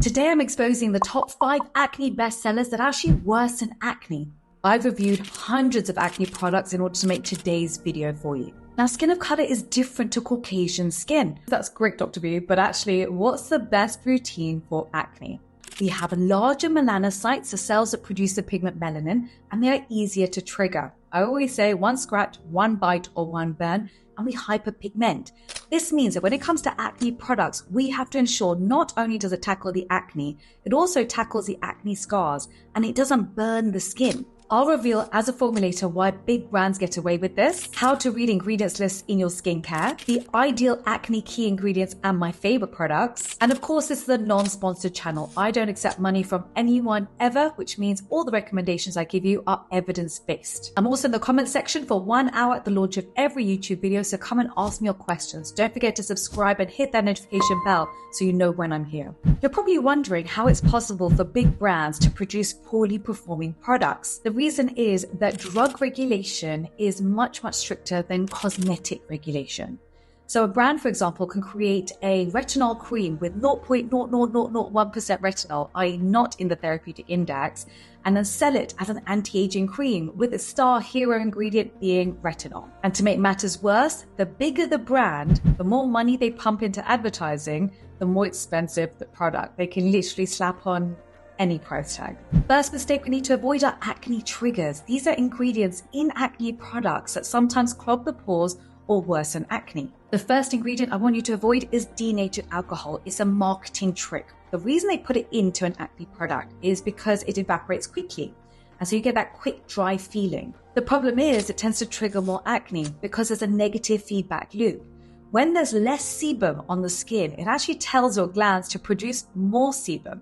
Today I'm exposing the top 5 acne bestsellers that actually worsen acne. I've reviewed hundreds of acne products in order to make today's video for you. Now, skin of color is different to Caucasian skin. That's great, Dr. B, but actually, what's the best routine for acne? We have larger melanocytes, the cells that produce the pigment melanin, and they are easier to trigger. I always say one scratch, one bite, or one burn, and we hyperpigment. This means that when it comes to acne products, we have to ensure not only does it tackle the acne, it also tackles the acne scars, and it doesn't burn the skin. I'll reveal as a formulator why big brands get away with this, how to read ingredients lists in your skincare, the ideal acne key ingredients and my favorite products. And of course, this is a non-sponsored channel. I don't accept money from anyone ever, which means all the recommendations I give you are evidence-based. I'm also in the comment section for 1 hour at the launch of every YouTube video, so come and ask me your questions. Don't forget to subscribe and hit that notification bell so you know when I'm here. You're probably wondering how it's possible for big brands to produce poorly performing products. The reason is that drug regulation is much stricter than cosmetic regulation. So a brand, for example, can create a retinol cream with 0.00001% retinol, i.e. not in the therapeutic index, and then sell it as an anti-aging cream with its star hero ingredient being retinol. And to make matters worse, the bigger the brand, the more money they pump into advertising, the more expensive the product. They can literally slap on any price tag. First mistake we need to avoid are acne triggers. These are ingredients in acne products that sometimes clog the pores or worsen acne. The first ingredient I want you to avoid is denatured alcohol. It's a marketing trick. The reason they put it into an acne product is because it evaporates quickly. And so you get that quick, dry feeling. The problem is it tends to trigger more acne because there's a negative feedback loop. When there's less sebum on the skin, it actually tells your glands to produce more sebum.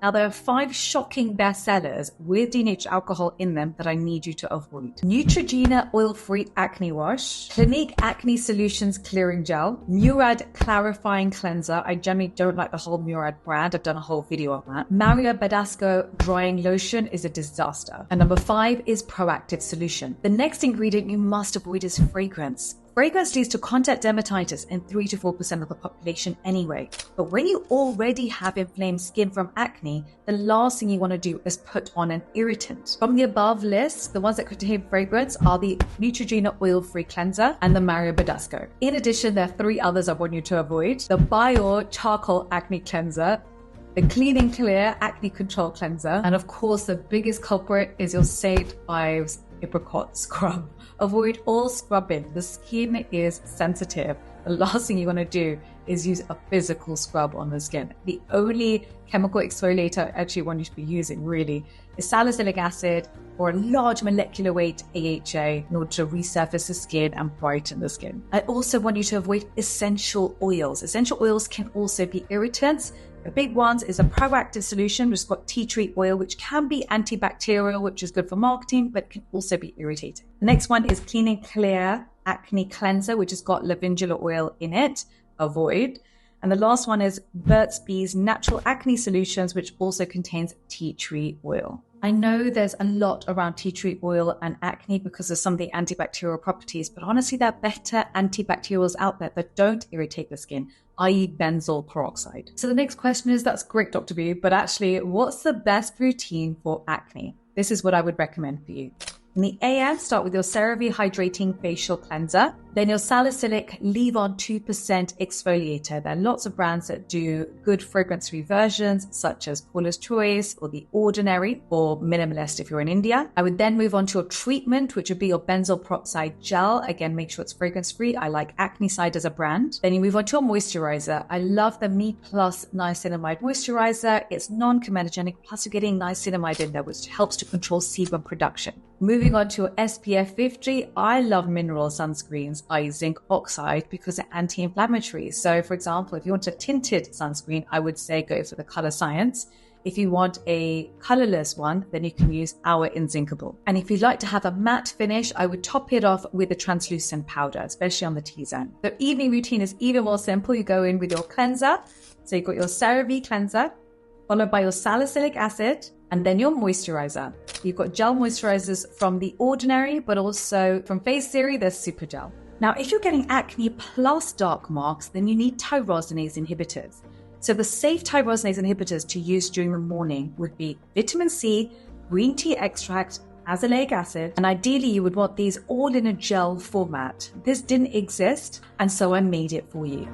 Now, there are 5 shocking bestsellers with denatured alcohol in them that I need you to avoid. Neutrogena Oil-Free Acne Wash, Clinique Acne Solutions Clearing Gel, Murad Clarifying Cleanser. I generally don't like the whole Murad brand. I've done a whole video on that. Mario Badescu Drying Lotion is a disaster. And number 5 is Proactive Solution. The next ingredient you must avoid is fragrance. Fragrance leads to contact dermatitis in 3 to 4% of the population anyway. But when you already have inflamed skin from acne, the last thing you want to do is put on an irritant. From the above list, the ones that contain fragrance are the Neutrogena Oil-Free Cleanser and the Mario Badescu. In addition, there are 3 others I want you to avoid. The Bior Charcoal Acne Cleanser, the Clean and Clear Acne Control Cleanser, and of course the biggest culprit is your St. Ives Apricot Scrub. Avoid all scrubbing. The skin is sensitive. The last thing you want to do is use a physical scrub on the skin. The only chemical exfoliator I actually want you to be using really is salicylic acid or a large molecular weight AHA in order to resurface the skin and brighten the skin. I also want you to avoid essential oils. Essential oils can also be irritants. The big ones is a Proactive Solution, which has got tea tree oil, which can be antibacterial, which is good for marketing, but can also be irritating. The next one is Clean and Clear Acne Cleanser, which has got lavender oil in it. Avoid. And the last one is Burt's Bees Natural Acne Solutions, which also contains tea tree oil. I know there's a lot around tea tree oil and acne because of some of the antibacterial properties, but honestly, there are better antibacterials out there that don't irritate the skin, i.e. benzoyl peroxide. So the next question is, that's great, Dr. B, but actually, what's the best routine for acne? This is what I would recommend for you. In the AM, start with your CeraVe Hydrating Facial Cleanser, then your salicylic Leave-On 2% Exfoliator. There are lots of brands that do good fragrance-free versions, such as Paula's Choice or The Ordinary or Minimalist if you're in India. I would then move on to your treatment, which would be your benzoyl peroxide gel. Again, make sure it's fragrance-free. I like Acne Side as a brand. Then you move on to your moisturizer. I love the Me Plus Niacinamide Moisturizer. It's non-comedogenic, plus you're getting niacinamide in there, which helps to control sebum production. Moving on to your SPF 50, I love mineral sunscreens, i.e. zinc oxide, because they're anti-inflammatory. So for example, if you want a tinted sunscreen, I would say go for the Color Science. If you want a colorless one, then you can use our Inzincable. And if you'd like to have a matte finish, I would top it off with a translucent powder, especially on the T-zone. The evening routine is even more simple. You go in with your cleanser. So you've got your CeraVe cleanser, followed by your salicylic acid, and then your moisturizer. You've got gel moisturizers from The Ordinary, but also from Face Theory, there's Super Gel. Now, if you're getting acne plus dark marks, then you need tyrosinase inhibitors. So the safe tyrosinase inhibitors to use during the morning would be vitamin C, green tea extract, azelaic acid, and ideally you would want these all in a gel format. This didn't exist, and so I made it for you.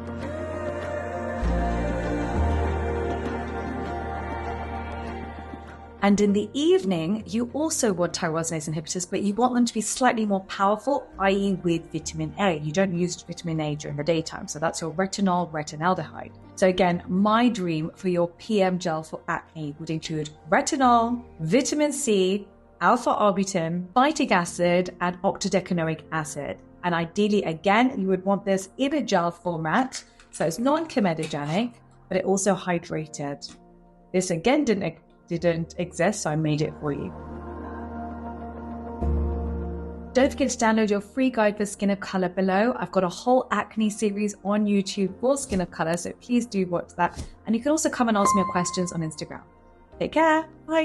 And in the evening, you also want tyrosinase inhibitors, but you want them to be slightly more powerful, i.e. with vitamin A. You don't use vitamin A during the daytime, so that's your retinol, retinaldehyde. So again, my dream for your PM gel for acne would include retinol, vitamin C, alpha-arbutin, phytic acid, and octadecanoic acid. And ideally, again, you would want this in a gel format, so it's non-comedogenic, but it also hydrated. This again didn't exist, so I made it for you. Don't forget to download your free guide for Skin of Color below. I've got a whole acne series on YouTube for Skin of Color, so please do watch that. And you can also come and ask me your questions on Instagram. Take care. Bye.